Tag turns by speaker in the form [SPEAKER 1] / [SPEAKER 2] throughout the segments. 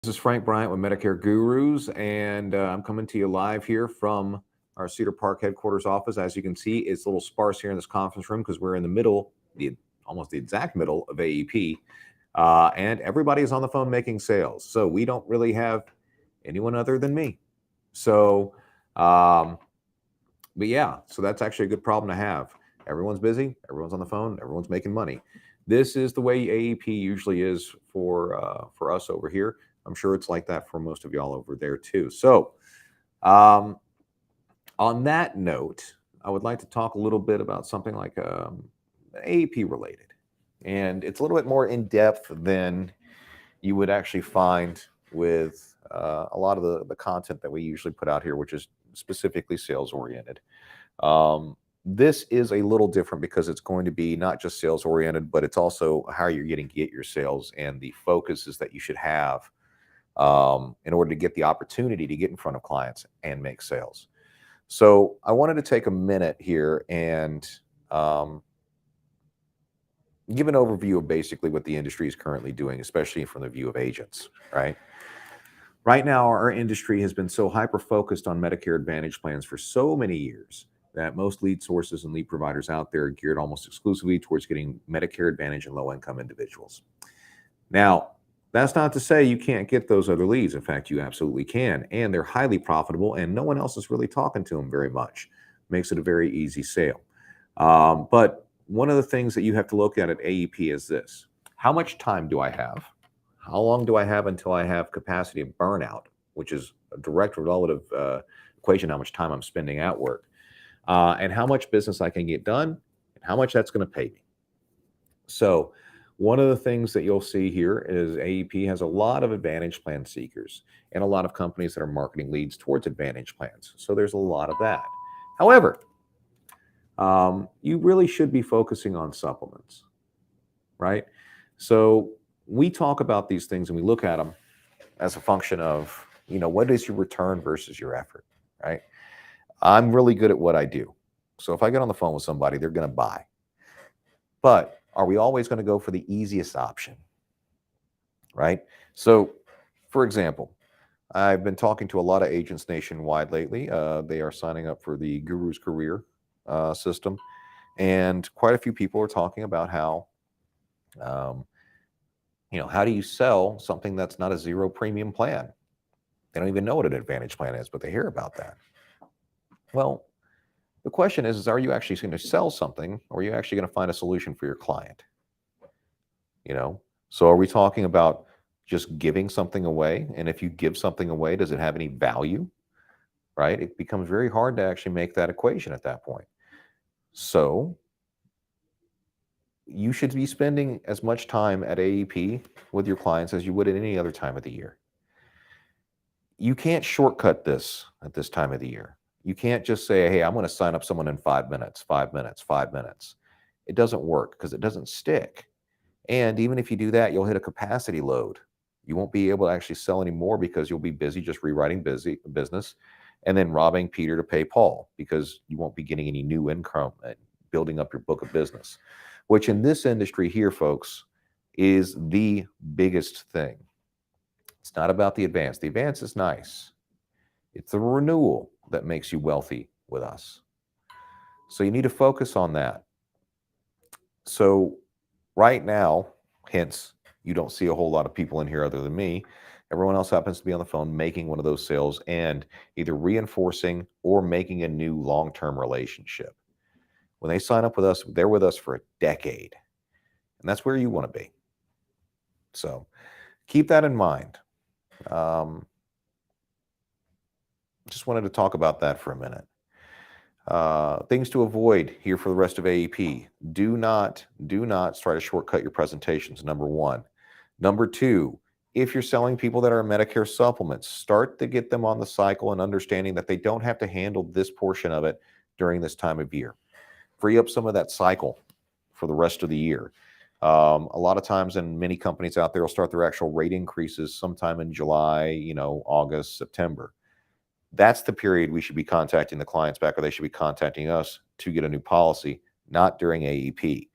[SPEAKER 1] This is Frank Bryant with Medicare Gurus, and I'm coming to you live here from our Cedar Park headquarters office. As you can see, it's a little sparse here in this conference room because we're in the middle, almost the exact middle of AEP, and everybody is on the phone making sales. So we don't really have anyone other than me. So, um, but yeah, so that's actually a good problem to have. Everyone's busy, everyone's on the phone, everyone's making money. This is the way AEP usually is for us over here. I'm sure it's like that for most of y'all over there too. So, um, on that note, I would like to talk a little bit about something like AEP related, and it's a little bit more in depth than you would actually find with a lot of the content that we usually put out here, which is specifically sales oriented. Um, this is a little different because it's going to be not just sales oriented, but it's also how you're getting to get your sales and the focuses that you should have in order to get the opportunity to get in front of clients and make sales. So I wanted to take a minute here and um, give an overview of basically what the industry is currently doing, especially from the view of agents, right? Right now, our industry has been so hyper focused on Medicare Advantage plans for so many years that most lead sources and lead providers out there are geared almost exclusively towards getting Medicare Advantage and low income individuals. Now, that's not to say you can't get those other leads. In fact, you absolutely can. And they're highly profitable, and no one else is really talking to them very much. Makes it a very easy sale. But one of the things that you have to look at AEP is this: how much time do I have? How long do I have until I have capacity of burnout, which is a direct relative equation, how much time I'm spending at work, and how much business I can get done, and how much that's going to pay me. So, one of the things that you'll see here is AEP has a lot of Advantage plan seekers and a lot of companies that are marketing leads towards Advantage plans. So, there's a lot of that. However, you really should be focusing on supplements, right? So, we talk about these things and we look at them as a function of, what is your return versus your effort, right? I'm really good at what I do. So, if I get on the phone with somebody, they're going to buy. But are we always going to go for the easiest option? Right? So, for example, I've been talking to a lot of agents nationwide lately. They are signing up for the Guru's Career system. And quite a few people are talking about um, how do you sell something that's not a zero premium plan? They don't even know what an Advantage plan is, but they hear about that. Well, the question is are you actually going to sell something, or are you actually going to find a solution for your client? So are we talking about just giving something away? And if you give something away, does it have any value? Right? It becomes very hard to actually make that equation at that point. So you should be spending as much time at AEP with your clients as you would at any other time of the year. You can't shortcut this at this time of the year. You can't just say, hey, I'm going to sign up someone in 5 minutes, 5 minutes, 5 minutes. It doesn't work because it doesn't stick. And even if you do that, you'll hit a capacity load. You won't be able to actually sell anymore because you'll be busy just rewriting business and then robbing Peter to pay Paul because you won't be getting any new income and building up your book of business, which in this industry here, folks, is the biggest thing. It's not about the advance. The advance is nice. It's the renewal that makes you wealthy with us. So you need to focus on that. So right now, hence, you don't see a whole lot of people in here other than me. Everyone else happens to be on the phone making one of those sales and either reinforcing or making a new long-term relationship. When they sign up with us, they're with us for a decade. And that's where you want to be. So keep that in mind. Just wanted to talk about that for a minute. Things to avoid here for the rest of AEP. Do not try to shortcut your presentations, number one. Number two, if you're selling people that are Medicare supplements, start to get them on the cycle and understanding that they don't have to handle this portion of it during this time of year. Free up some of that cycle for the rest of the year. A lot of times, and many companies out there will start their actual rate increases sometime in July, August, September. That's the period we should be contacting the clients back, or they should be contacting us to get a new policy, not during AEP.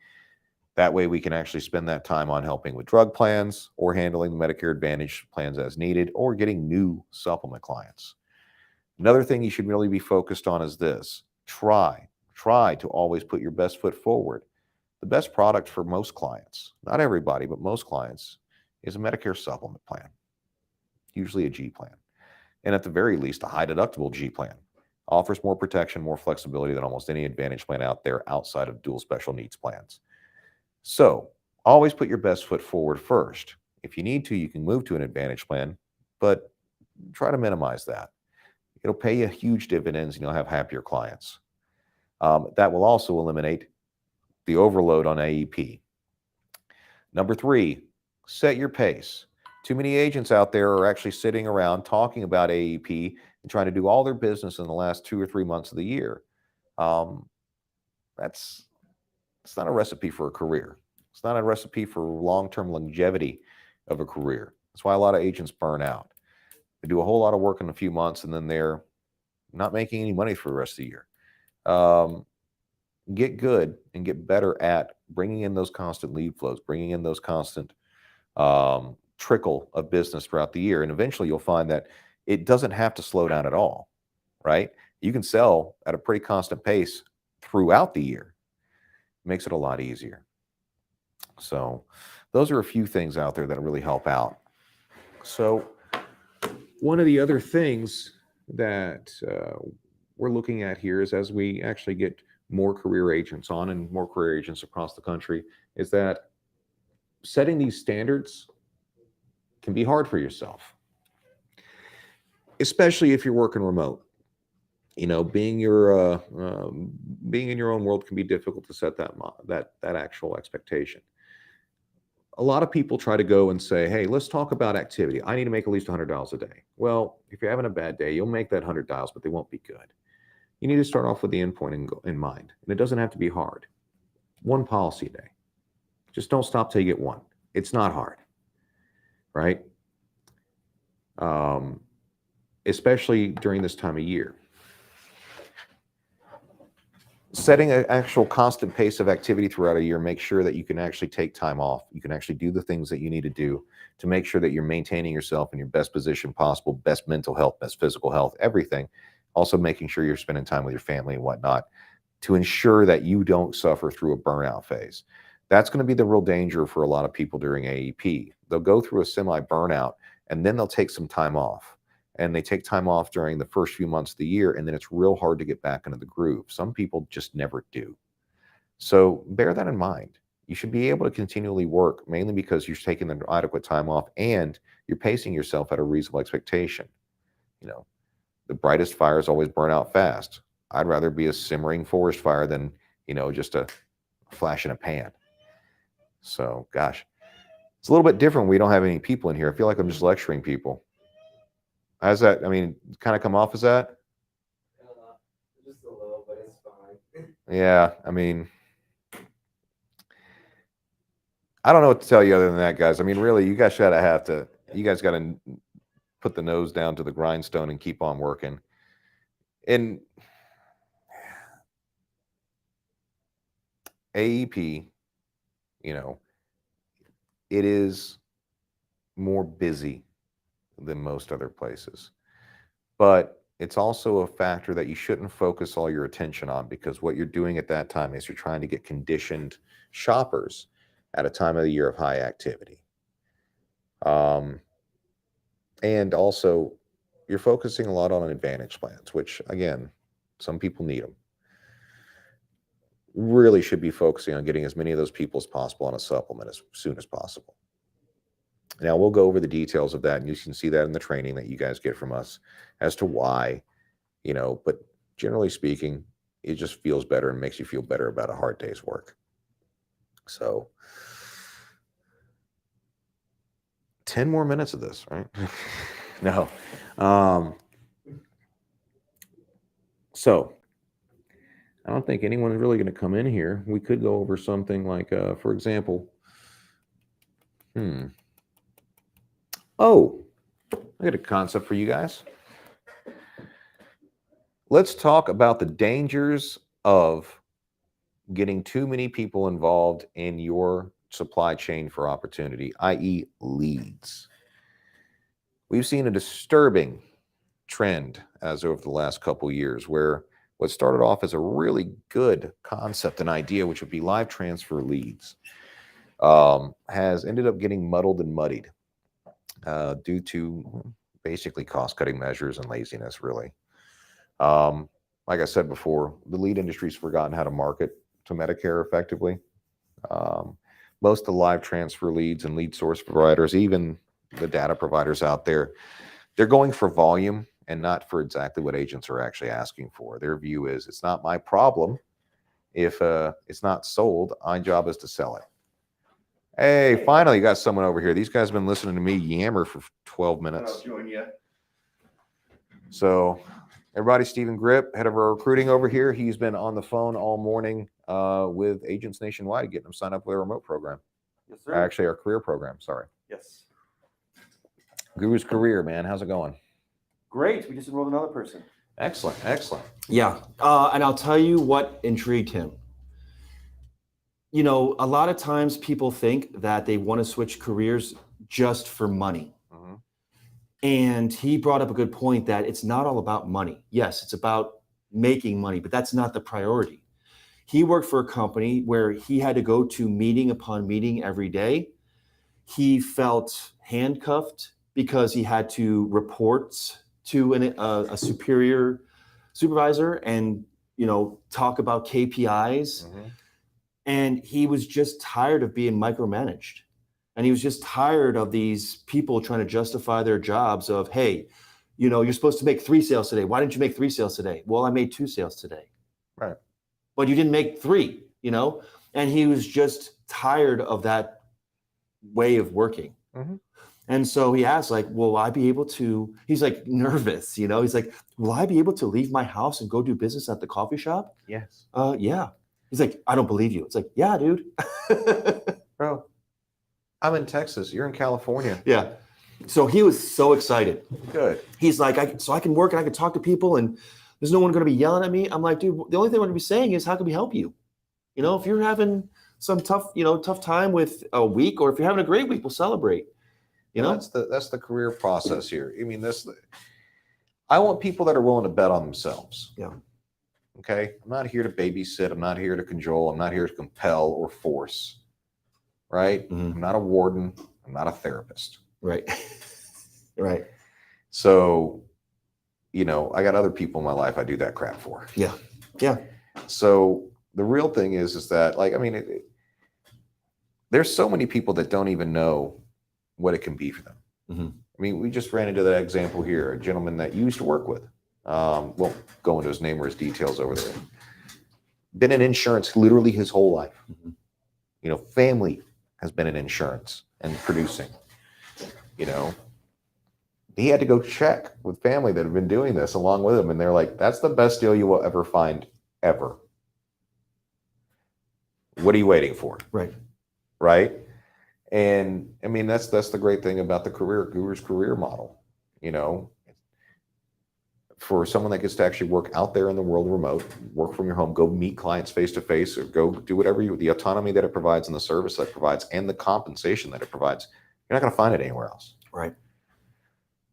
[SPEAKER 1] That way we can actually spend that time on helping with drug plans or handling the Medicare Advantage plans as needed or getting new supplement clients. Another thing you should really be focused on is this. Try to always put your best foot forward. The best product for most clients, not everybody, but most clients, is a Medicare supplement plan, usually a G plan. And at the very least, a high deductible G plan. Offers more protection, more flexibility than almost any Advantage plan out there outside of dual special needs plans. So always put your best foot forward first. If you need to, you can move to an Advantage plan, but try to minimize that. It'll pay you huge dividends and you'll have happier clients. That will also eliminate the overload on AEP. Number 3, set your pace. Too many agents out there are actually sitting around talking about AEP and trying to do all their business in the last 2 or 3 months of the year. It's not a recipe for a career. It's not a recipe for long-term longevity of a career. That's why a lot of agents burn out. They do a whole lot of work in a few months and then they're not making any money for the rest of the year. Get good and get better at bringing in those constant lead flows, bringing in those constant trickle of business throughout the year. And eventually you'll find that it doesn't have to slow down at all, right? You can sell at a pretty constant pace throughout the year. It makes it a lot easier. So those are a few things out there that really help out. So one of the other things that we're looking at here is, as we actually get more career agents on and more career agents across the country, is that setting these standards can be hard for yourself, especially if you're working remote. You know, being in your own world can be difficult to set that actual expectation. A lot of people try to go and say, hey, let's talk about activity. I need to make at least $100 a day. Well, if you're having a bad day, you'll make that $100, but they won't be good. You need to start off with the end point in mind. And it doesn't have to be hard. One policy a day. Just don't stop till you get one. It's not hard, right? Especially during this time of year. Setting an actual constant pace of activity throughout a year, make sure that you can actually take time off. You can actually do the things that you need to do to make sure that you're maintaining yourself in your best position possible, best mental health, best physical health, everything. Also making sure you're spending time with your family and whatnot to ensure that you don't suffer through a burnout phase. That's going to be the real danger for a lot of people during AEP. They'll go through a semi-burnout and then they'll take some time off. And they take time off during the first few months of the year, and then it's real hard to get back into the groove. Some people just never do. So bear that in mind. You should be able to continually work, mainly because you're taking the adequate time off and you're pacing yourself at a reasonable expectation. You know, the brightest fires always burn out fast. I'd rather be a simmering forest fire than, you know, just a flash in a pan. So, gosh, it's a little bit different when we don't have any people in here. I feel like I'm just lecturing people. How's that? I mean, kind of come off as that?
[SPEAKER 2] Just a little, but it's fine.
[SPEAKER 1] Yeah, I mean, I don't know what to tell you other than that, guys. I mean, really, you guys got to put the nose down to the grindstone and keep on working. And AEP, you know, it is more busy than most other places. But it's also a factor that you shouldn't focus all your attention on, because what you're doing at that time is you're trying to get conditioned shoppers at a time of the year of high activity. And also, you're focusing a lot on Advantage plans, which, again, some people need them. Really should be focusing on getting as many of those people as possible on a supplement as soon as possible. Now, we'll go over the details of that, and you can see that in the training that you guys get from us as to why, you know, but generally speaking, it just feels better and makes you feel better about a hard day's work. So 10 more minutes of this, right? No. So I don't think anyone's really going to come in here. We could go over something like, for example, oh, I got a concept for you guys. Let's talk about the dangers of getting too many people involved in your supply chain for opportunity, i.e., leads. We've seen a disturbing trend as over the last couple years where what started off as a really good concept and idea, which would be live transfer leads, has ended up getting muddled and muddied due to basically cost-cutting measures and laziness, really. Like I said before, the lead industry's forgotten how to market to Medicare effectively. Most of the live transfer leads and lead source providers, even the data providers out there, they're going for volume and not for exactly what agents are actually asking for. Their view is, it's not my problem if it's not sold. My job is to sell it. Hey, finally, you got someone over here. These guys have been listening to me yammer for 12 minutes.
[SPEAKER 3] I'll join you.
[SPEAKER 1] So, everybody, Stephen Grip, head of our recruiting over here. He's been on the phone all morning with agents nationwide, getting them signed up with our remote program.
[SPEAKER 3] Yes, sir.
[SPEAKER 1] Actually, our career program, sorry.
[SPEAKER 3] Yes.
[SPEAKER 1] Guru's Career, man. How's it going?
[SPEAKER 3] Great. We just enrolled another person.
[SPEAKER 1] Excellent, excellent.
[SPEAKER 4] Yeah. And I'll tell you what intrigued him. You know, a lot of times people think that they want to switch careers just for money.
[SPEAKER 1] Mm-hmm.
[SPEAKER 4] And he brought up a good point that it's not all about money. Yes, it's about making money, but that's not the priority. He worked for a company where he had to go to meeting upon meeting every day. He felt handcuffed because he had to report to a superior supervisor and, you know, talk about KPIs.
[SPEAKER 1] Mm-hmm.
[SPEAKER 4] And he was just tired of being micromanaged. And he was just tired of these people trying to justify their jobs of, hey, you know, you're supposed to make 3 sales today. Why didn't you make 3 sales today? Well, I made 2 sales today.
[SPEAKER 1] Right.
[SPEAKER 4] But you didn't make 3, you know? And he was just tired of that way of working.
[SPEAKER 1] Mm-hmm.
[SPEAKER 4] And so he asked, like, will I be able to, he's like nervous, you know? He's like, will I be able to leave my house and go do business at the coffee shop?
[SPEAKER 1] Yes.
[SPEAKER 4] Yeah. He's like, I don't believe you. It's like, yeah, dude.
[SPEAKER 1] Bro, I'm in Texas. You're in California.
[SPEAKER 4] Yeah. So he was so excited.
[SPEAKER 1] Good.
[SPEAKER 4] He's like, I can work and I can talk to people and there's no one going to be yelling at me. I'm like, dude, the only thing I'm going to be saying is, how can we help you? You know, if you're having some tough time with a week, or if you're having a great week, we'll celebrate. You know,
[SPEAKER 1] that's the career process here. I mean, I want people that are willing to bet on themselves.
[SPEAKER 4] Yeah.
[SPEAKER 1] Okay. I'm not here to babysit. I'm not here to cajole. I'm not here to compel or force. Right.
[SPEAKER 4] Mhm.
[SPEAKER 1] I'm not a warden. I'm not a therapist.
[SPEAKER 4] Right. Right.
[SPEAKER 1] So, you know, I got other people in my life I do that crap for.
[SPEAKER 4] Yeah. Yeah.
[SPEAKER 1] So the real thing is that, like, I mean, there's so many people that don't even know what it can be for them.
[SPEAKER 4] Mm-hmm.
[SPEAKER 1] I mean, we just ran into that example here, a gentleman that you used to work with. Won't go into his name or his details over there. Been in insurance literally his whole life.
[SPEAKER 4] Mm-hmm.
[SPEAKER 1] You know, family has been in insurance and producing. You know, he had to go check with family that have been doing this along with him, and they're like, "That's the best deal you will ever find, ever." What are you waiting for?
[SPEAKER 4] Right.
[SPEAKER 1] Right. And I mean, that's the great thing about the Guru's career model. You know, for someone that gets to actually work out there in the world remote, work from your home, go meet clients face to face, or go do whatever the autonomy that it provides and the service that it provides and the compensation that it provides, you're not going to find it anywhere else.
[SPEAKER 4] Right.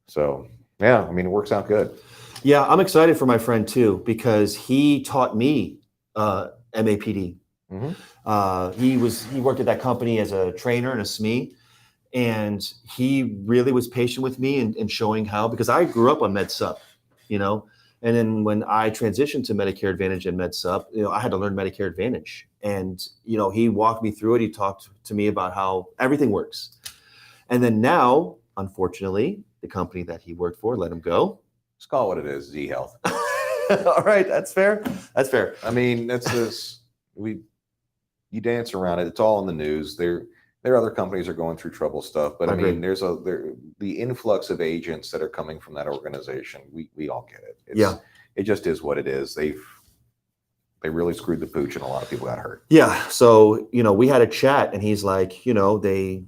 [SPEAKER 1] So, yeah, I mean, it works out good.
[SPEAKER 4] Yeah. I'm excited for my friend too, because he taught me MAPD.
[SPEAKER 1] Mm-hmm.
[SPEAKER 4] He worked at that company as a trainer and a SME, and he really was patient with me and showing how, because I grew up on MedSup, you know, and then when I transitioned to Medicare Advantage and MedSup, you know, I had to learn Medicare Advantage, and, you know, he walked me through it. He talked to me about how everything works. And then now, unfortunately, the company that he worked for let him go.
[SPEAKER 1] Let's call it what it is, Z Health.
[SPEAKER 4] All right. That's fair. That's fair.
[SPEAKER 1] I mean, that's this, you dance around it. It's all in the news. There are other companies that are going through trouble stuff, but I mean, the influx of agents that are coming from that organization. We all get it. It just is what it is. They really screwed the pooch, and a lot of people got hurt.
[SPEAKER 4] Yeah. So, you know, we had a chat, and he's like, you know, they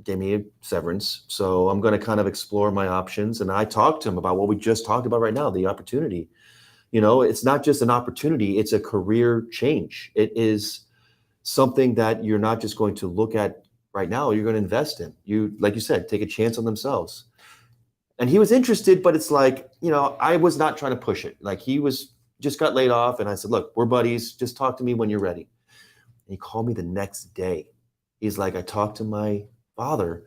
[SPEAKER 4] gave me a severance, so I'm going to kind of explore my options. And I talked to him about what we just talked about right now, the opportunity. It's not just an opportunity, it's a career change. It is something that you're not just going to look at right now, you're going to invest in. You, like you said, take a chance on themselves. And he was interested, but it's like, I was not trying to push it. Like he was just got laid off. And I said, look, we're buddies. Just talk to me when you're ready. And he called me the next day. He's like, I talked to my father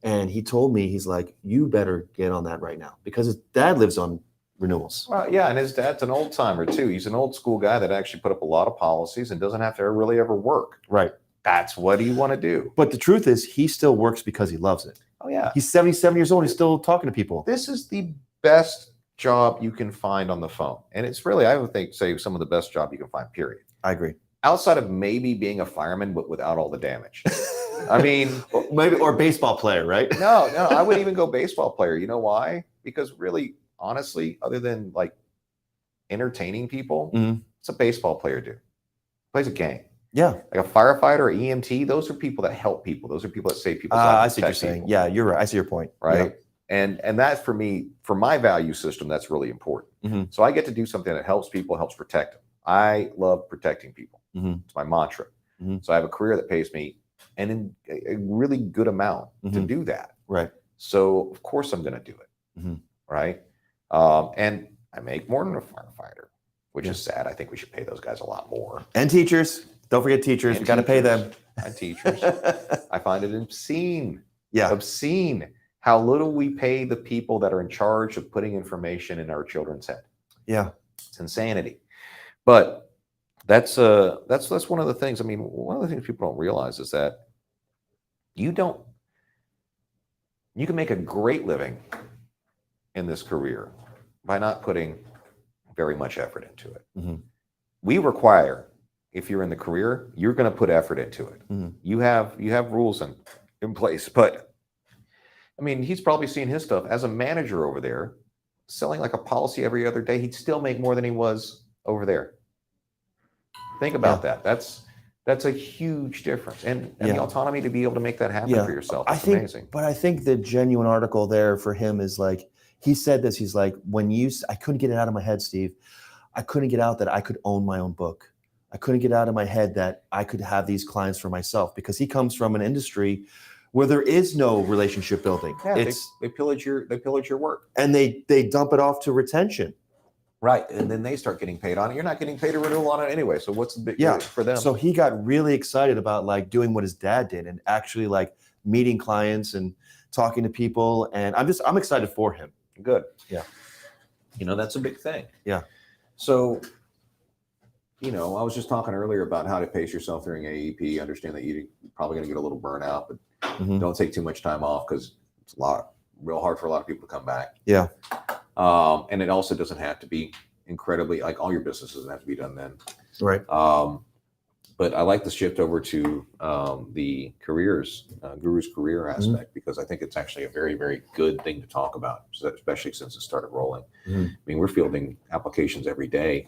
[SPEAKER 4] and he told me, he's like, you better get on that right now because his dad lives on renewals.
[SPEAKER 1] Well, yeah, and his dad's an old timer too. He's an old school guy that actually put up a lot of policies and doesn't have to really ever work.
[SPEAKER 4] Right.
[SPEAKER 1] That's what you want to do.
[SPEAKER 4] But the truth is, he still works because he loves it.
[SPEAKER 1] Oh yeah,
[SPEAKER 4] He's 77 years old. He's still talking to people.
[SPEAKER 1] this is the best job you can find on the phone, and it's really, I would say, some of the best job you can find. Period.
[SPEAKER 4] I agree.
[SPEAKER 1] Outside of maybe being a fireman, but without all the damage. I mean,
[SPEAKER 4] Maybe or baseball player, right?
[SPEAKER 1] no, I wouldn't even go baseball player. You know why? Because really, honestly, other than like entertaining people,
[SPEAKER 4] Mhm.
[SPEAKER 1] it's a baseball player do. Plays a game.
[SPEAKER 4] Yeah.
[SPEAKER 1] Like a firefighter or EMT, those are people that help people. Those are people that save people's lives.
[SPEAKER 4] I see what you're
[SPEAKER 1] protect
[SPEAKER 4] saying.
[SPEAKER 1] people,
[SPEAKER 4] Yeah, you're right. I see your point.
[SPEAKER 1] right? And that for me, for my value system, that's really important.
[SPEAKER 4] Mhm.
[SPEAKER 1] So I get to do something that helps people, helps protect them. I love protecting people.
[SPEAKER 4] Mhm.
[SPEAKER 1] It's my mantra.
[SPEAKER 4] Mhm.
[SPEAKER 1] So I have a career that pays me and a really good amount to
[SPEAKER 4] Mhm.
[SPEAKER 1] do that.
[SPEAKER 4] Right.
[SPEAKER 1] So of course I'm going to do it.
[SPEAKER 4] Mhm.
[SPEAKER 1] Right. And I make more than a firefighter, which
[SPEAKER 4] Yeah.
[SPEAKER 1] is sad. I think we should pay those guys a lot more.
[SPEAKER 4] And teachers. Don't forget teachers.
[SPEAKER 1] And
[SPEAKER 4] We got to pay them.
[SPEAKER 1] And teachers. I find it obscene.
[SPEAKER 4] Yeah.
[SPEAKER 1] Obscene how little we pay the people that are in charge of putting information in our children's head.
[SPEAKER 4] Yeah.
[SPEAKER 1] It's insanity. But that's one of the things. I mean, one of the things people don't realize is that you can make a great living in this career by not putting very much effort into it.
[SPEAKER 4] Mhm.
[SPEAKER 1] We require, if you're in the career, you're going to put effort into it.
[SPEAKER 4] Mhm.
[SPEAKER 1] You have rules in place, but I mean, he's probably seen his stuff as a manager over there, selling like a policy every other day. He'd still make more than he was over there. Think about that. That's a huge difference, and the
[SPEAKER 4] Yeah.
[SPEAKER 1] autonomy to be able to make that happen
[SPEAKER 4] Yeah.
[SPEAKER 1] for yourself.
[SPEAKER 4] I
[SPEAKER 1] That's
[SPEAKER 4] think,
[SPEAKER 1] amazing.
[SPEAKER 4] but I think the genuine article there for him is like, he said this, he's like, I couldn't get it out of my head, Steve. I couldn't get out that I could own my own book. I couldn't get out of my head that I could have these clients for myself because he comes from an industry where there is no relationship building.
[SPEAKER 1] Yeah,
[SPEAKER 4] It's
[SPEAKER 1] they pillage your work.
[SPEAKER 4] and they dump it off to retention.
[SPEAKER 1] Right. And then they start getting paid on it. You're not getting paid a renewal on it anyway. So what's the big
[SPEAKER 4] Yeah.
[SPEAKER 1] for them?
[SPEAKER 4] So he got really excited about like doing what his dad did and actually like meeting clients and talking to people. And I'm excited for him.
[SPEAKER 1] Good.
[SPEAKER 4] Yeah.
[SPEAKER 1] That's a big thing.
[SPEAKER 4] Yeah.
[SPEAKER 1] So, I was just talking earlier about how to pace yourself during AEP. Understand that you're probably going to get a little burnout, but
[SPEAKER 4] Mhm.
[SPEAKER 1] don't take too much time off because it's real hard for a lot of people to come back.
[SPEAKER 4] Yeah.
[SPEAKER 1] And it also doesn't have to be incredibly, like all your business doesn't have to be done then.
[SPEAKER 4] Right.
[SPEAKER 1] But I like to shift over to the Guru's career aspect, because I think it's actually a very, very good thing to talk about, especially since it started rolling.
[SPEAKER 4] Mhm.
[SPEAKER 1] I mean, we're fielding applications every day,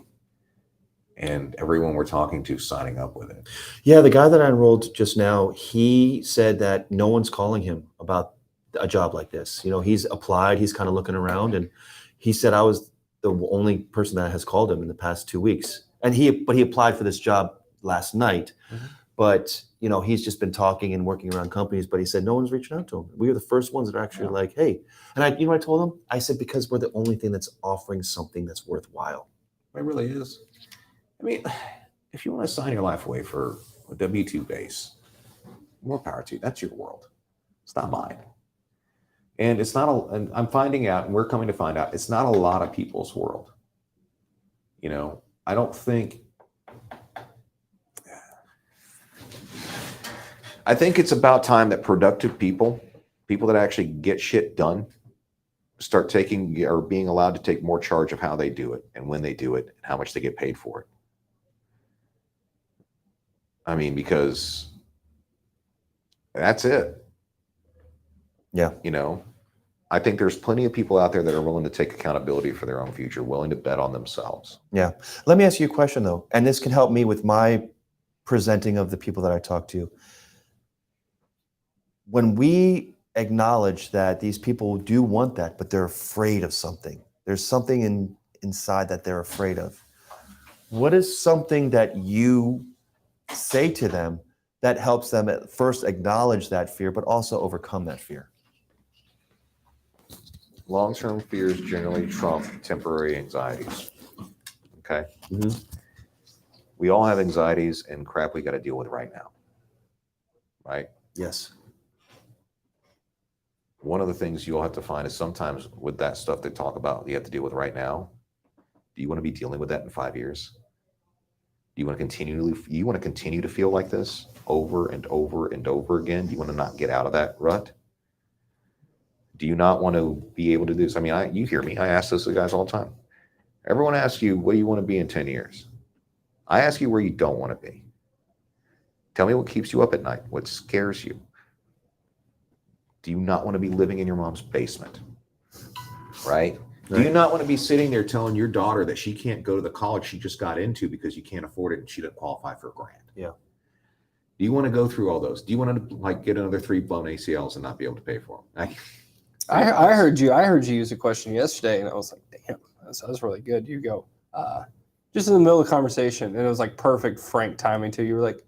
[SPEAKER 1] and everyone we're talking to is signing up with it.
[SPEAKER 4] Yeah, the guy that I enrolled just now, he said that no one's calling him about a job like this. He's applied, he's kind of looking around, and he said I was the only person that has called him in the past 2 weeks. And he applied for this job last night,
[SPEAKER 1] Mhm.
[SPEAKER 4] but he's just been talking and working around companies. But he said no one's reaching out to him. We are the first ones that are actually
[SPEAKER 1] Yeah.
[SPEAKER 4] like, hey. And I, what I told him, I said because we're the only thing that's offering something that's worthwhile.
[SPEAKER 1] It really is. I mean, if you want to sign your life away for a W-2 base, more power to you. That's your world. It's not mine. And it's not and I'm finding out, and we're coming to find out, it's not a lot of people's world. I don't think, I think it's about time that productive people that actually get shit done, start taking or being allowed to take more charge of how they do it and when they do it and how much they get paid for it. I mean, because that's it.
[SPEAKER 4] Yeah.
[SPEAKER 1] I think there's plenty of people out there that are willing to take accountability for their own future, willing to bet on themselves.
[SPEAKER 4] Yeah. Let me ask you a question though, and this can help me with my presenting of the people that I talk to. When we acknowledge that these people do want that, but they're afraid of something, there's something inside that they're afraid of. What is something that you say to them that helps them at first acknowledge that fear, but also overcome that fear?
[SPEAKER 1] Long-term fears generally trump temporary anxieties. Okay.
[SPEAKER 4] Mhm.
[SPEAKER 1] We all have anxieties and crap we got to deal with right now. Right.
[SPEAKER 4] Yes.
[SPEAKER 1] One of the things you'll have to find is sometimes with that stuff they talk about, you have to deal with right now. Do you want to be dealing with that in 5 years? Do you want to continue to feel like this over and over and over again? Do you want to not get out of that rut? Do you not want to be able to do this? I mean, you hear me. I ask this to guys all the time. Everyone asks you, what do you want to be in 10 years? I ask you where you don't want to be. Tell me what keeps you up at night, what scares you. Do you not want to be living in your mom's basement? Right? Do you not want to be sitting there telling your daughter that she can't go to the college she just got into because you can't afford it and she doesn't qualify for a grant?
[SPEAKER 4] Yeah.
[SPEAKER 1] Do you want to go through all those? Do you want to like get another 3 blown ACLs and not be able to pay for them?
[SPEAKER 5] I heard you use a question yesterday, and I was like, damn, that was really good. You go, just in the middle of the conversation, and it was like perfect, frank timing too. You were like,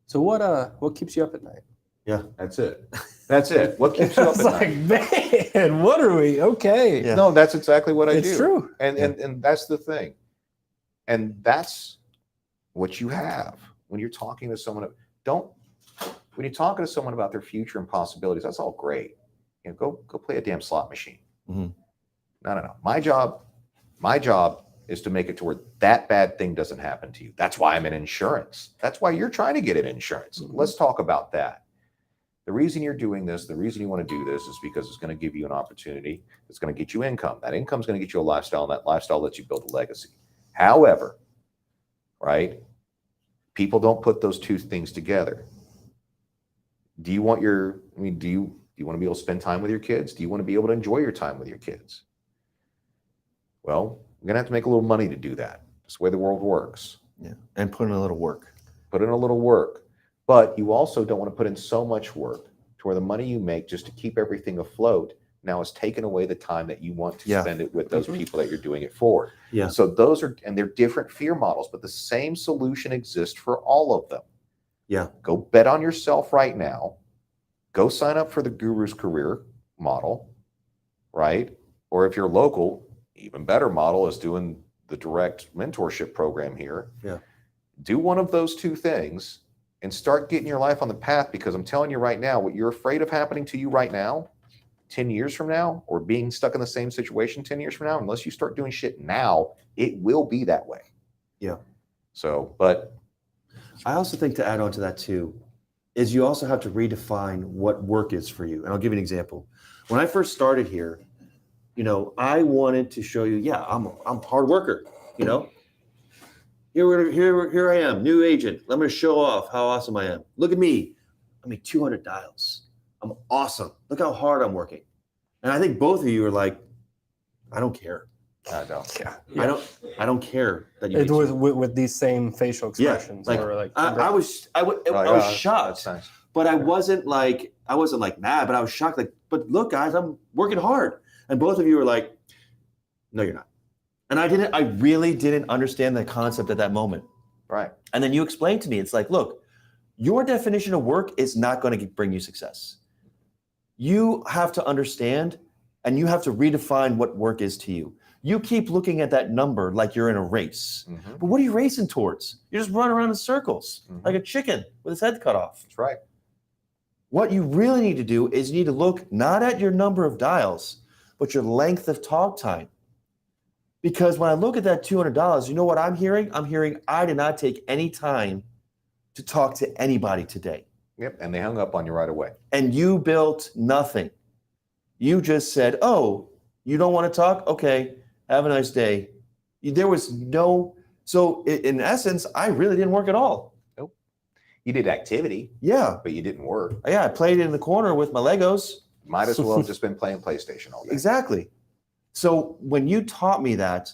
[SPEAKER 5] so what keeps you up at night?
[SPEAKER 1] Yeah, that's it. That's it. What keeps you
[SPEAKER 5] I
[SPEAKER 1] up
[SPEAKER 5] was
[SPEAKER 1] at
[SPEAKER 5] like,
[SPEAKER 1] night?
[SPEAKER 5] man, what are we? Okay.
[SPEAKER 4] Yeah.
[SPEAKER 1] No, that's exactly what I do.
[SPEAKER 5] It's true.
[SPEAKER 1] And that's the thing. And that's what you have when you're talking to someone. When you're talking to someone about their future and possibilities, that's all great. You know, go play a damn slot machine.
[SPEAKER 4] Mm-hmm.
[SPEAKER 1] No. My job is to make it to where that bad thing doesn't happen to you. That's why I'm in insurance. That's why you're trying to get in insurance.
[SPEAKER 4] Mm-hmm.
[SPEAKER 1] Let's talk about that. The reason you're doing this, the reason you want to do this is because it's going to give you an opportunity. It's going to get you income. That income is going to get you a lifestyle, and that lifestyle lets you build a legacy. However, right, people don't put those two things together. Do you want do you want to be able to spend time with your kids? Do you want to be able to enjoy your time with your kids? Well, we're going to have to make a little money to do that. That's the way the world works.
[SPEAKER 4] Yeah. And put in a little work.
[SPEAKER 1] Put in a little work. But you also don't want to put in so much work to where the money you make just to keep everything afloat now is taking away the time that you want to spend it with those people that you're doing it for.
[SPEAKER 4] Yeah.
[SPEAKER 1] So they're different fear models, but the same solution exists for all of them.
[SPEAKER 4] Yeah.
[SPEAKER 1] Go bet on yourself right now. Go sign up for the Guru's Career model, right? Or if you're local, even better model is doing the direct mentorship program here.
[SPEAKER 4] Yeah.
[SPEAKER 1] Do one of those two things and start getting your life on the path, because I'm telling you right now, what you're afraid of happening to you right now, 10 years from now, or being stuck in the same situation 10 years from now, unless you start doing shit now, it will be that way.
[SPEAKER 4] Yeah.
[SPEAKER 1] So, but
[SPEAKER 4] I also think, to add on to that too, is you also have to redefine what work is for you. And I'll give you an example. When I first started here, I wanted to show you, yeah, I'm a hard worker, Here I am, new agent. I'm going to show off how awesome I am. Look at me. I make 200 dials. I'm awesome. Look how hard I'm working. And I think both of you are like, I don't care.
[SPEAKER 1] I don't.
[SPEAKER 5] Yeah.
[SPEAKER 4] I don't care that you.
[SPEAKER 5] It was with these same facial expressions.
[SPEAKER 4] like,
[SPEAKER 5] or like
[SPEAKER 4] I was shocked,
[SPEAKER 1] That's nice.
[SPEAKER 4] but I wasn't like mad, but I was shocked. Like, but look, guys, I'm working hard, and both of you were like, no, you're not. And I really didn't understand the concept at that moment.
[SPEAKER 1] Right.
[SPEAKER 4] And then you explained to me, it's like, look, your definition of work is not going to bring you success. You have to understand, and you have to redefine what work is to you. You keep looking at that number like you're in a race.
[SPEAKER 1] Mm-hmm.
[SPEAKER 4] But what are you racing towards? You're just running around in circles like a chicken with his head cut off.
[SPEAKER 1] That's right.
[SPEAKER 4] What you really need to do is you need to look not at your number of dials, but your length of talk time. Because when I look at that $200, you know what I'm hearing? I'm hearing I did not take any time to talk to anybody today.
[SPEAKER 1] Yep. And they hung up on you right away.
[SPEAKER 4] And you built nothing. You just said, oh, you don't want to talk? Okay, have a nice day. There was no, so in essence, I really didn't work at all.
[SPEAKER 1] Nope. You did activity.
[SPEAKER 4] Yeah.
[SPEAKER 1] But you didn't work.
[SPEAKER 4] Yeah, I played in the corner with my Legos.
[SPEAKER 1] Might as well have just been playing PlayStation all day.
[SPEAKER 4] Exactly. So when you taught me that,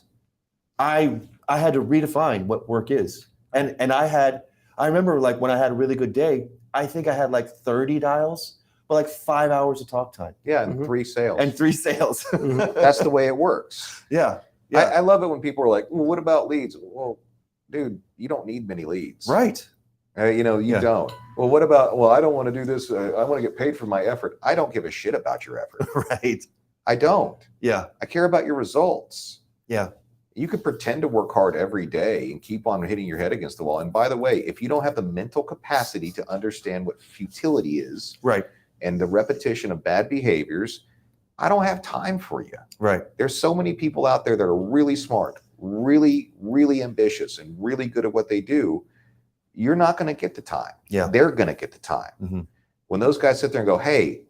[SPEAKER 4] I had to redefine what work is. And I remember like when I had a really good day, I think I had like 30 dials, but like 5 hours of talk time.
[SPEAKER 1] Yeah, and 3 sales.
[SPEAKER 4] And 3 sales.
[SPEAKER 1] That's the way it works.
[SPEAKER 4] Yeah. Yeah.
[SPEAKER 1] I love it when people are like, well, what about leads? Well, dude, you don't need many leads.
[SPEAKER 4] Right.
[SPEAKER 1] You know, you
[SPEAKER 4] Yeah.
[SPEAKER 1] don't. Well, what about, well, I don't want to do this. I want to get paid for my effort. I don't give a shit about your effort.
[SPEAKER 4] Right.
[SPEAKER 1] I don't.
[SPEAKER 4] Yeah.
[SPEAKER 1] I care about your results.
[SPEAKER 4] Yeah.
[SPEAKER 1] You can pretend to work hard every day and keep on hitting your head against the wall. And by the way, if you don't have the mental capacity to understand what futility is
[SPEAKER 4] Right.
[SPEAKER 1] and the repetition of bad behaviors, I don't have time for you.
[SPEAKER 4] Right.
[SPEAKER 1] There's so many people out there that are really smart, really, really ambitious, and really good at what they do. You're not going to get the time.
[SPEAKER 4] Yeah.
[SPEAKER 1] They're going to get the time.
[SPEAKER 4] Mm-hmm.
[SPEAKER 1] When those guys sit there and go, hey,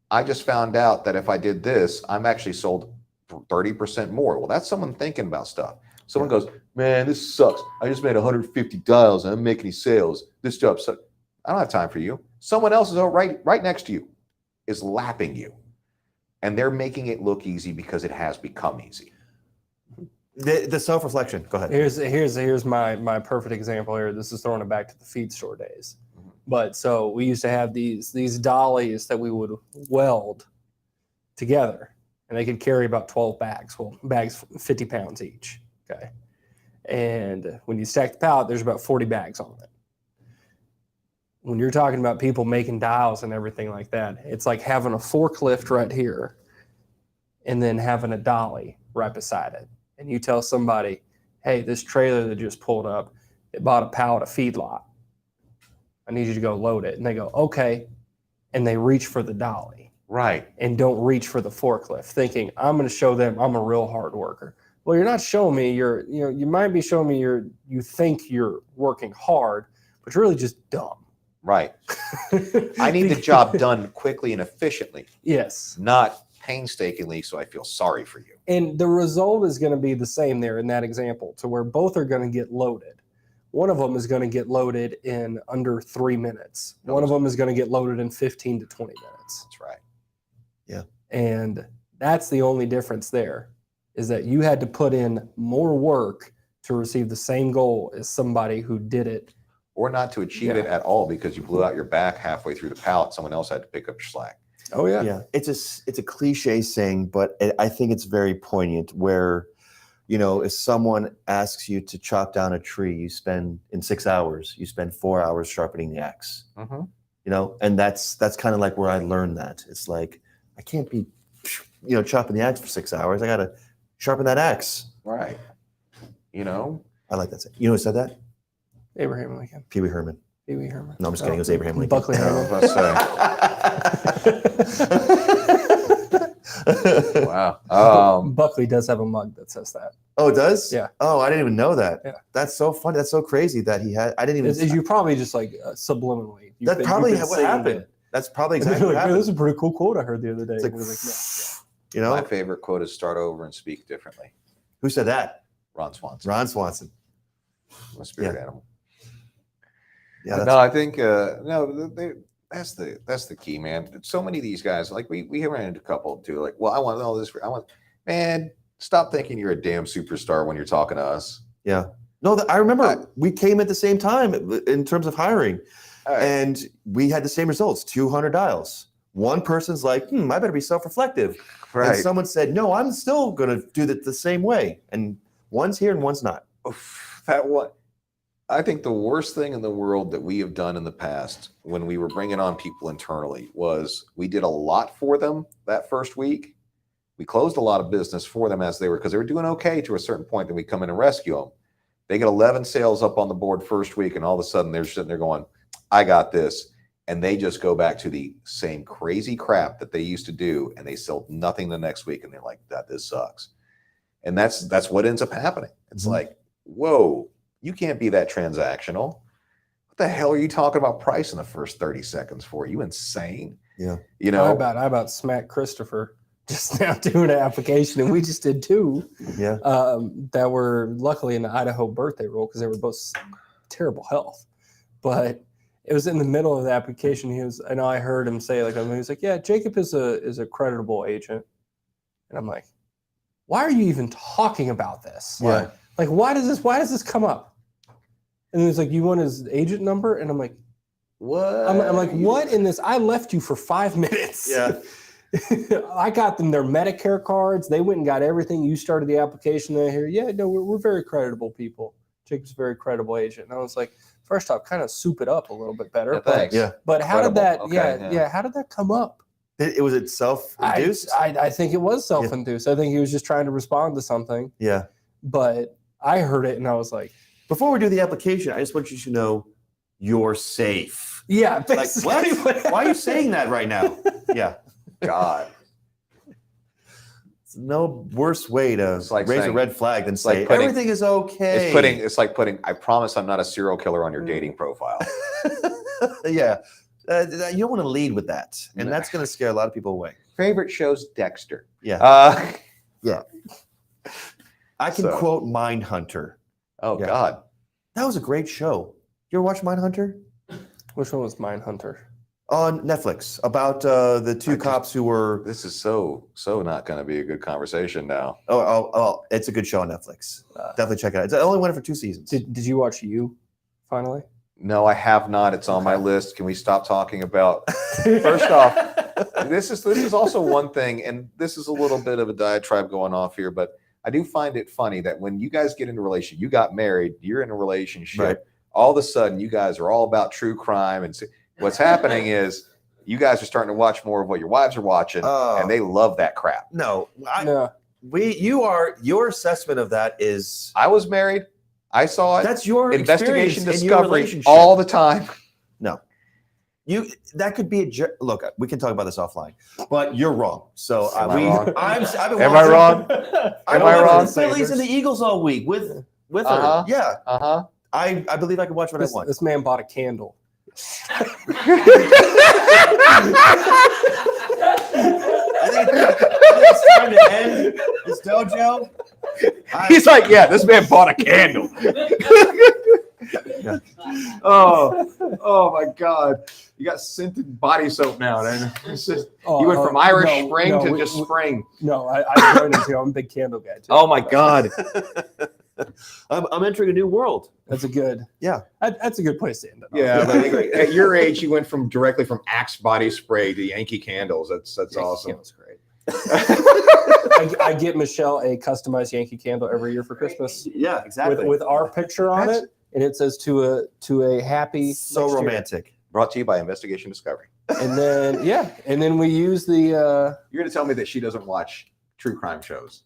[SPEAKER 1] I just found out that if I did this, I'm actually sold 30% more. Well, that's someone thinking about stuff. Someone goes, man, this sucks. I just made 150 dials and I didn't make any sales. This job sucks. I don't have time for you. Someone else is right next to you is lapping you. And they're making it look easy because it has become easy.
[SPEAKER 4] The self-reflection. Go ahead.
[SPEAKER 5] Here's my perfect example here. This is throwing it back to the feed store days. But so we used to have these dollies that we would weld together, and they could carry about 12 bags. Well, bags 50 pounds each. Okay. And when you stack the pallet, there's about 40 bags on it. When you're talking about people making dials and everything like that, it's like having a forklift right here and then having a dolly right beside it. And you tell somebody, hey, this trailer that just pulled up, it bought a pallet of feedlot. I need you to go load it. And they go, okay. And they reach for the dolly.
[SPEAKER 1] Right.
[SPEAKER 5] And don't reach for the forklift, thinking, I'm going to show them I'm a real hard worker. Well, you're not showing me you might be showing me you think you're working hard, but you're really just dumb.
[SPEAKER 1] Right. I need the job done quickly and efficiently.
[SPEAKER 5] Yes.
[SPEAKER 1] Not painstakingly, so I feel sorry for you.
[SPEAKER 5] And the result is going to be the same there in that example, to where both are going to get loaded. One of them is going to get loaded in under 3 minutes. One of them is going to get loaded in 15 to 20 minutes.
[SPEAKER 1] That's right.
[SPEAKER 4] Yeah.
[SPEAKER 5] And that's the only difference there, is that you had to put in more work to receive the same goal as somebody who did it.
[SPEAKER 1] Or not to achieve it at all because you blew out your back halfway through the pallet. Someone else had to pick up your slack.
[SPEAKER 5] Oh, yeah.
[SPEAKER 4] Yeah. It's a cliche saying, but I think it's very poignant where, if someone asks you to chop down a tree, you spend in 6 hours, you spend 4 hours sharpening the axe, and that's kind of like where I learned that. It's like, I can't be, chopping the axe for 6 hours. I got to sharpen that axe.
[SPEAKER 1] Right.
[SPEAKER 4] I like that saying. You know who said that?
[SPEAKER 5] Abraham Lincoln.
[SPEAKER 4] Pee Wee Herman.
[SPEAKER 5] Pee Wee Herman.
[SPEAKER 4] No, I'm just kidding. It was Abraham Lincoln.
[SPEAKER 5] Buckley Herman.
[SPEAKER 1] Wow.
[SPEAKER 5] Buckley does have a mug that says that.
[SPEAKER 4] Oh, it does?
[SPEAKER 5] Yeah.
[SPEAKER 4] Oh, I didn't even know that.
[SPEAKER 5] Yeah.
[SPEAKER 4] That's so funny. That's so crazy that he had. I didn't even.
[SPEAKER 5] You probably just like subliminally.
[SPEAKER 4] That's probably what happened. That's probably exactly what
[SPEAKER 5] Like,
[SPEAKER 4] happened.
[SPEAKER 5] this is a pretty cool quote I heard the other day.
[SPEAKER 4] It's like,
[SPEAKER 5] And it was
[SPEAKER 1] My favorite quote is start over and speak differently.
[SPEAKER 4] Who said that?
[SPEAKER 1] Ron Swanson.
[SPEAKER 4] Ron Swanson.
[SPEAKER 1] I'm a spirit animal.
[SPEAKER 4] Yeah.
[SPEAKER 1] No, I think that's the key, man. So many of these guys, like we ran into a couple too. Like, well, I want all this. Man, stop thinking you're a damn superstar when you're talking to us.
[SPEAKER 4] Yeah. No, I remember we came at the same time in terms of hiring, and we had the same results: 200 dials. One person's like, I better be self-reflective.
[SPEAKER 1] Right.
[SPEAKER 4] And someone said, no, I'm still going to do that the same way. And one's here and one's not.
[SPEAKER 1] I think the worst thing in the world that we have done in the past when we were bringing on people internally was we did a lot for them that first week. We closed a lot of business for them because they were doing okay to a certain point. Then we come in and rescue them. They get 11 sales up on the board first week, and all of a sudden they're sitting there going, I got this. And they just go back to the same crazy crap that they used to do, and they sell nothing the next week, and they're like, this sucks. And that's what ends up happening. It's like, whoa, you can't be that transactional. What the hell are you talking about price in the first 30 seconds for? Are you insane?
[SPEAKER 4] Yeah.
[SPEAKER 5] I about smacked Christopher just now doing an application, and we just did 2 that were luckily in the Idaho birthday roll because they were both terrible health. But it was in the middle of the application. I heard him say, he was like, yeah, Jacob is a creditable agent. And I'm like, why are you even talking about this?
[SPEAKER 4] Yeah.
[SPEAKER 5] Like, why does this come up? And he's like, you want his agent number? And I'm like,
[SPEAKER 1] What?
[SPEAKER 5] I'm like, what in this? I left you for 5 minutes.
[SPEAKER 4] Yeah.
[SPEAKER 5] I got them their Medicare cards. They went and got everything. You started the application. They hear, yeah, no, we're very credible people. Jacob's a very credible agent. And I was like, first off, kind of soup it up a little bit better.
[SPEAKER 1] Yeah,
[SPEAKER 5] but,
[SPEAKER 1] thanks.
[SPEAKER 4] Yeah.
[SPEAKER 5] but how did that?
[SPEAKER 1] Credible. Okay, yeah.
[SPEAKER 5] How did that come up?
[SPEAKER 4] Was it self-induced?
[SPEAKER 5] I think it was self-induced. I think he was just trying to respond to something.
[SPEAKER 4] Yeah.
[SPEAKER 5] But I heard it and I was like,
[SPEAKER 4] Before we do the application, I just want you to know you're safe.
[SPEAKER 5] yeah.
[SPEAKER 4] Like,
[SPEAKER 5] basically
[SPEAKER 4] what? Why are you saying that right now? Yeah.
[SPEAKER 1] God.
[SPEAKER 4] It's no worse way to
[SPEAKER 1] It's like
[SPEAKER 4] raise a
[SPEAKER 1] saying-
[SPEAKER 4] red flag than
[SPEAKER 1] it's like
[SPEAKER 4] say
[SPEAKER 1] putting-
[SPEAKER 4] everything is okay.
[SPEAKER 1] It's like putting. I promise I'm not a serial killer on your dating profile.
[SPEAKER 4] Yeah. You don't want to lead with that. And
[SPEAKER 1] No.
[SPEAKER 4] that's going to scare a lot of people away.
[SPEAKER 1] Favorite show's Dexter.
[SPEAKER 4] Yeah.
[SPEAKER 1] Yeah.
[SPEAKER 4] I can
[SPEAKER 1] So-
[SPEAKER 4] quote Mindhunter.
[SPEAKER 1] Oh
[SPEAKER 4] Yeah.
[SPEAKER 1] God.
[SPEAKER 4] That was a great show. You ever watch Mindhunter?
[SPEAKER 5] Which one was Mindhunter?
[SPEAKER 4] On Netflix, about the two cops who were.
[SPEAKER 1] This is so not going to be a good conversation now.
[SPEAKER 4] Oh, it's a good show on Netflix. Definitely check it out. It's only went for 2 seasons.
[SPEAKER 5] Did you watch You finally?
[SPEAKER 1] No, I have not. It's on my list. Can we stop talking about? First off, this is also one thing, and this is a little bit of a diatribe going off here, but I do find it funny that when you guys get into a relationship, you got married, you're in a relationship,
[SPEAKER 4] Right.
[SPEAKER 1] all of a sudden you guys are all about true crime, and what's happening is you guys are starting to watch more of what your wives are watching,
[SPEAKER 4] Oh.
[SPEAKER 1] and they love that crap.
[SPEAKER 4] No,
[SPEAKER 5] No.
[SPEAKER 4] your assessment of that is
[SPEAKER 1] I was married. I saw it.
[SPEAKER 4] that's your
[SPEAKER 1] Investigation
[SPEAKER 4] experience in your
[SPEAKER 1] Discovery
[SPEAKER 4] relationship.
[SPEAKER 1] all the time.
[SPEAKER 4] That could be look. We can talk about this offline, but you're wrong. So
[SPEAKER 1] Am I wrong?
[SPEAKER 4] I've been
[SPEAKER 1] Am I
[SPEAKER 4] watching-
[SPEAKER 1] wrong?
[SPEAKER 4] I've
[SPEAKER 1] Am I
[SPEAKER 4] been
[SPEAKER 1] wrong?
[SPEAKER 4] watching the Phillies and the Eagles all week with her.
[SPEAKER 1] Uh-huh.
[SPEAKER 4] Yeah,
[SPEAKER 1] Uh-huh.
[SPEAKER 4] I believe I can watch what I want.
[SPEAKER 5] This man bought a candle.
[SPEAKER 4] I think it's time to end this dojo.
[SPEAKER 1] He's like, yeah, this man bought a candle. Oh my God. You got scented body soap now. And it's just, you went from Irish Spring to just spring.
[SPEAKER 5] No, I joined it too. I'm a big candle guy too.
[SPEAKER 1] Oh my God.
[SPEAKER 4] I'm entering a new world.
[SPEAKER 5] That's a good.
[SPEAKER 4] Yeah.
[SPEAKER 5] That's a good place to end it.
[SPEAKER 1] Yeah, but at your age, you went directly from Axe body spray to Yankee candles. That's awesome.
[SPEAKER 5] Candle's great. I get Michelle a customized Yankee candle every year for Christmas
[SPEAKER 4] Yeah, exactly.
[SPEAKER 5] with our picture on
[SPEAKER 1] That's-
[SPEAKER 5] it, and it says to a happy.
[SPEAKER 4] so
[SPEAKER 5] next year."
[SPEAKER 4] romantic.
[SPEAKER 1] Brought to you by Investigation Discovery.
[SPEAKER 5] And then we use the.
[SPEAKER 1] You're going to tell me that she doesn't watch true crime shows.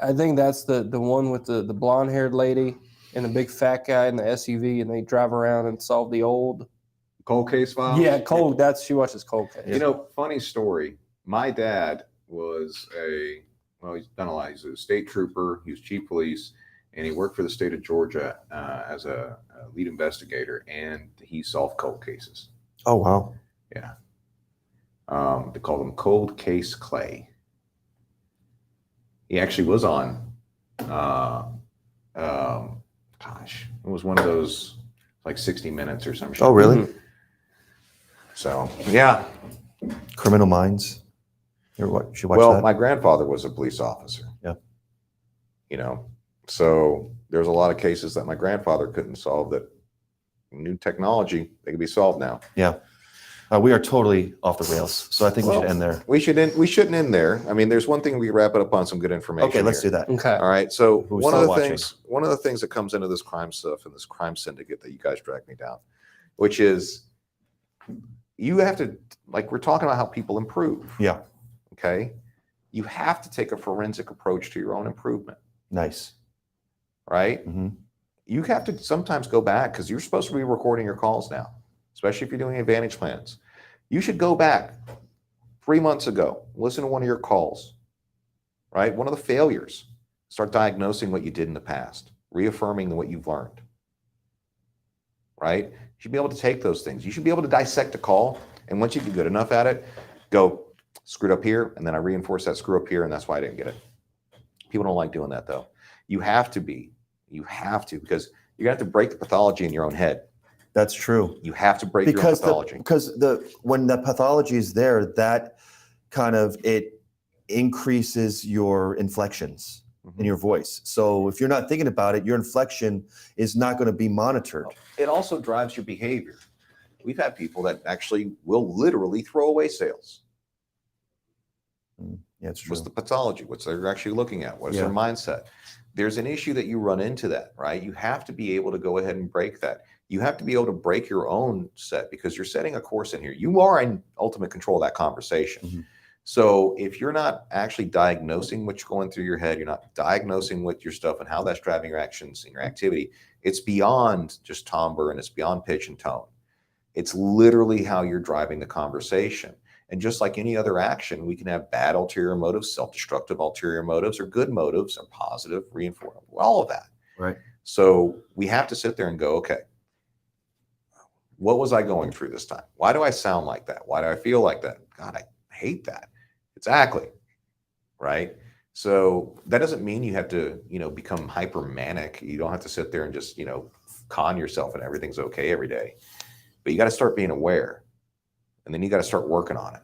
[SPEAKER 5] I think that's the one with the blonde haired lady and the big fat guy in the SUV, and they drive around and solve the old.
[SPEAKER 1] Cold Case Files?
[SPEAKER 5] Yeah, Cold. She watches Cold Case.
[SPEAKER 1] You know, funny story. My dad was he's done a lot. He's a state trooper. He was chief police, and he worked for the state of Georgia as a lead investigator, and he solved cold cases.
[SPEAKER 4] Oh wow.
[SPEAKER 1] Yeah. They call them Cold Case Clay. He actually was on, gosh, it was one of those like 60 Minutes or some shit.
[SPEAKER 4] Oh really?
[SPEAKER 1] So, yeah.
[SPEAKER 4] Criminal Minds. You should watch
[SPEAKER 1] Well,
[SPEAKER 4] that.
[SPEAKER 1] my grandfather was a police officer.
[SPEAKER 4] Yeah.
[SPEAKER 1] You know, so there's a lot of cases that my grandfather couldn't solve that new technology, they can be solved now.
[SPEAKER 4] Yeah. We are totally off the rails, so I think we should end there.
[SPEAKER 1] We shouldn't end there. I mean, there's one thing we wrap it up on some good information.
[SPEAKER 4] Okay, let's
[SPEAKER 1] here.
[SPEAKER 4] do that.
[SPEAKER 5] Okay.
[SPEAKER 1] All right. So
[SPEAKER 4] Who's
[SPEAKER 1] one of
[SPEAKER 4] still
[SPEAKER 1] the
[SPEAKER 4] watching?
[SPEAKER 1] things that comes into this crime stuff and this crime syndicate that you guys drag me down, which is you have to, like, we're talking about how people improve.
[SPEAKER 4] Yeah.
[SPEAKER 1] Okay. You have to take a forensic approach to your own improvement,
[SPEAKER 4] Nice.
[SPEAKER 1] right?
[SPEAKER 4] hmm
[SPEAKER 1] You have to sometimes go back because you're supposed to be recording your calls now, especially if you're doing Advantage plans. You should go back 3 months ago, listen to one of your calls, right? One of the failures. Start diagnosing what you did in the past, reaffirming what you've learned, right? You should be able to take those things. You should be able to dissect a call. And once you get good enough at it, go screwed up here. And then I reinforce that screw up here. And that's why I didn't get it. People don't like doing that though. You have to, because you're going to have to break the pathology in your own head.
[SPEAKER 4] That's true.
[SPEAKER 1] You have to break your own pathology.
[SPEAKER 4] When the pathology is there, that kind of it increases your inflections in your voice. So if you're not thinking about it, your inflection is not going to be monitored.
[SPEAKER 1] It also drives your behavior. We've had people that actually will literally throw away sales.
[SPEAKER 4] Yeah, it's true.
[SPEAKER 1] What's the pathology? What's they're actually looking at? What's their
[SPEAKER 4] Yeah.
[SPEAKER 1] mindset? There's an issue that you run into that, right? You have to be able to go ahead and break that. You have to be able to break your own set because you're setting a course in here. You are in ultimate control of that conversation.
[SPEAKER 4] Mhm.
[SPEAKER 1] So if you're not actually diagnosing what's going through your head, you're not diagnosing what your stuff and how that's driving your actions and your activity, it's beyond just timbre and it's beyond pitch and tone. It's literally how you're driving the conversation. And just like any other action, we can have bad ulterior motives, self-destructive ulterior motives, or good motives, or positive, reinforcement, all of that.
[SPEAKER 4] Right.
[SPEAKER 1] So we have to sit there and go, okay, what was I going through this time? Why do I sound like that? Why do I feel like that? God, I hate that. Exactly. Right. So that doesn't mean you have to, become hyper manic. You don't have to sit there and just, con yourself and everything's okay every day. But you got to start being aware. And then you got to start working on it.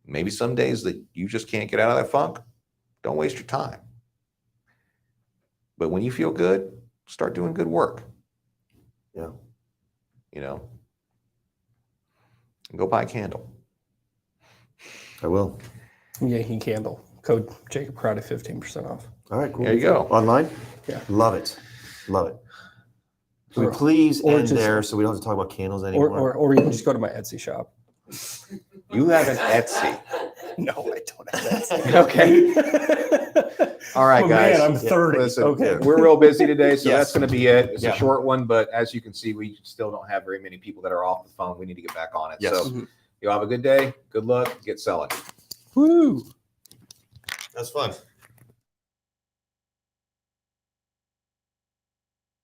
[SPEAKER 1] Maybe some days that you just can't get out of that funk, don't waste your time. But when you feel good, start doing good work.
[SPEAKER 4] Yeah.
[SPEAKER 1] And go buy a candle.
[SPEAKER 4] I will.
[SPEAKER 5] Yankee Candle. Code Jacob Crowdy 15% off.
[SPEAKER 4] All right, cool.
[SPEAKER 1] There you go.
[SPEAKER 4] Online?
[SPEAKER 5] Yeah.
[SPEAKER 4] Love it. Love it. Can we
[SPEAKER 5] Or-
[SPEAKER 4] please
[SPEAKER 5] or
[SPEAKER 4] end
[SPEAKER 5] just-
[SPEAKER 4] there so we don't have to talk about candles anymore?
[SPEAKER 5] Or you can just go to my Etsy shop.
[SPEAKER 1] You have an Etsy.
[SPEAKER 5] No, I don't have Etsy. Okay.
[SPEAKER 1] All right,
[SPEAKER 5] Oh,
[SPEAKER 1] guys.
[SPEAKER 5] man, I'm 30.
[SPEAKER 1] Listen,
[SPEAKER 5] Okay.
[SPEAKER 1] we're real busy today, so
[SPEAKER 4] Yes.
[SPEAKER 1] that's going to be it. It's
[SPEAKER 4] Yeah.
[SPEAKER 1] a short one, but as you can see, we still don't have very many people that are off the phone. We need to get back on it.
[SPEAKER 4] Yes.
[SPEAKER 1] So you have a good day. Good luck. Get selling.
[SPEAKER 5] Woo.
[SPEAKER 4] That's fun.